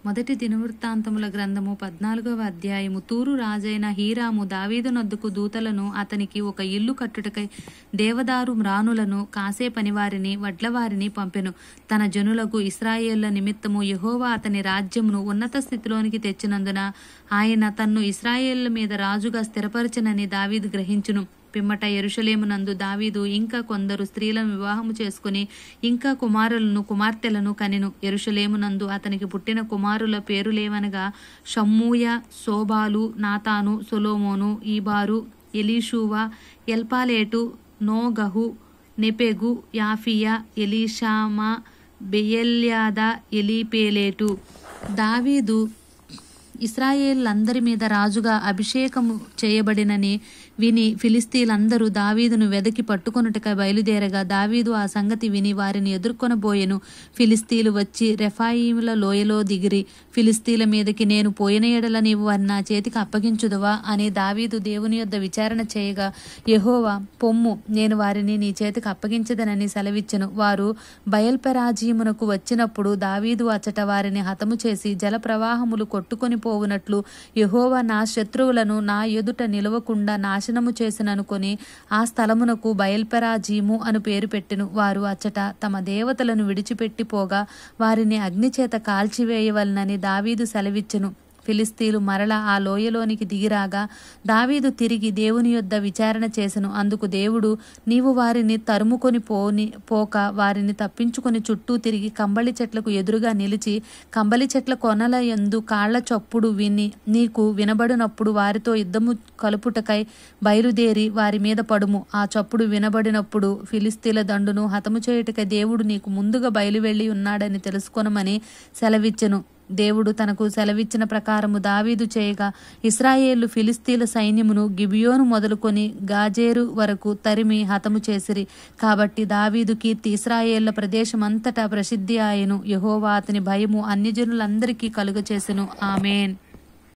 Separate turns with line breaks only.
మొదటి దినవృత్తాంతముల గ్రంథము 14వ అధ్యాయము. తూరు రాజైన హీరాము దావీదునొద్దకు దూతలను అతనికి ఒక ఇల్లు కట్టుటకై దేవదారు మ్రానులను కాసే పనివారిని వడ్లవారిని పంపెను. తన జనులకు ఇశ్రాయేళ్ల నిమిత్తము యెహోవా అతని రాజ్యమును ఉన్నత స్థితిలోనికి తెచ్చినందున ఆయన తన్ను ఇశ్రాయేళ్ల మీద రాజుగా స్థిరపరచనని దావీదు గ్రహించును. పిమ్మట యెరూషలేమునందు దావీదు ఇంకా కొందరు స్త్రీలను వివాహము చేసుకుని ఇంకా కుమారులను కుమార్తెలను కనెను. యెరూషలేమునందు అతనికి పుట్టిన కుమారుల పేరులేవనగా షమ్మూయ, శోబాలు, నాతాను, సొలొమోను, ఈబారు, ఎలీషూవ, ఎల్పాలేటు, నోగహు, నెపెగు, యాఫియా, ఎలీషామా, బెయల్యాదా, ఎలీపేలేటు. దావీదు ఇశ్రాయేళ్లందరి మీద రాజుగా అభిషేకము చేయబడినని విని ఫిలిస్తీన్లందరూ దావీదును వెదకి పట్టుకొనుటకై బయలుదేరగా దావీదు ఆ సంగతి విని వారిని ఎదుర్కొనబోయెను. ఫిలిస్తీన్లు వచ్చి రెఫాయీముల లోయలో దిగిరి. ఫిలిస్తీన్ల మీదకి నేను పోయిన ఎడల నీవు వారిని నా చేతికి అప్పగించుదువా అని దావీదు దేవుని యొద్ద విచారణ చేయగా యెహోవా పొమ్ము, నేను వారిని నీ చేతికి అప్పగించదనని సెలవిచ్చెను. వారు బయల్పెరాజీమునకు వచ్చినప్పుడు దావీదు అచ్చట వారిని హతము చేసి జల ప్రవాహములు కొట్టుకొని పోవునట్లు యెహోవా నా శత్రువులను నా ఎదుట నిలవకుండా నాశనము చేసిననుకొని ఆ స్థలమునకు బయల్పెరాజీము అను పేరు పెట్టెను. వారు అచ్చట తమ దేవతలను విడిచిపెట్టి పోగా వారిని అగ్నిచేత కాల్చివేయవలనని దావీదు సెలవిచ్చెను. ఫిలిస్తీన్లు మరల ఆ లోయలోనికి దిగిరాగా దావీదు తిరిగి దేవుని యొద్ద విచారణ చేసెను. అందుకు దేవుడు, నీవు వారిని తరుముకొని పోక వారిని తప్పించుకొని చుట్టూ తిరిగి కంబళి చెట్లకు ఎదురుగా నిలిచి కంబళి చెట్ల కొనల యందు కాళ్ల చప్పుడు విని నీకు వినబడినప్పుడు వారితో యుద్ధము కలుపుటకై బయలుదేరి వారి మీద పడుము. ఆ చప్పుడు వినబడినప్పుడు ఫిలిస్తీన్ల దండును హతము చేయుటకై దేవుడు నీకు ముందుగా బయలువెళ్ళి ఉన్నాడని తెలుసుకొనమని సెలవిచ్చెను. దేవుడు తనకు సెలవిచ్చిన ప్రకారము దావీదు చేయగా ఇశ్రాయేళ్లు ఫిలిస్తీన్ల సైన్యమును గిబియోను మొదలుకొని గాజేరు వరకు తరిమి హతము చేసిరి. కాబట్టి దావీదు కీర్తి ఇశ్రాయేళ్ల ప్రదేశమంతటా ప్రసిద్ధి ఆయను. యెహోవా అతని భయము అన్యజనులందరికీ కలుగచేసెను. ఆమేన్.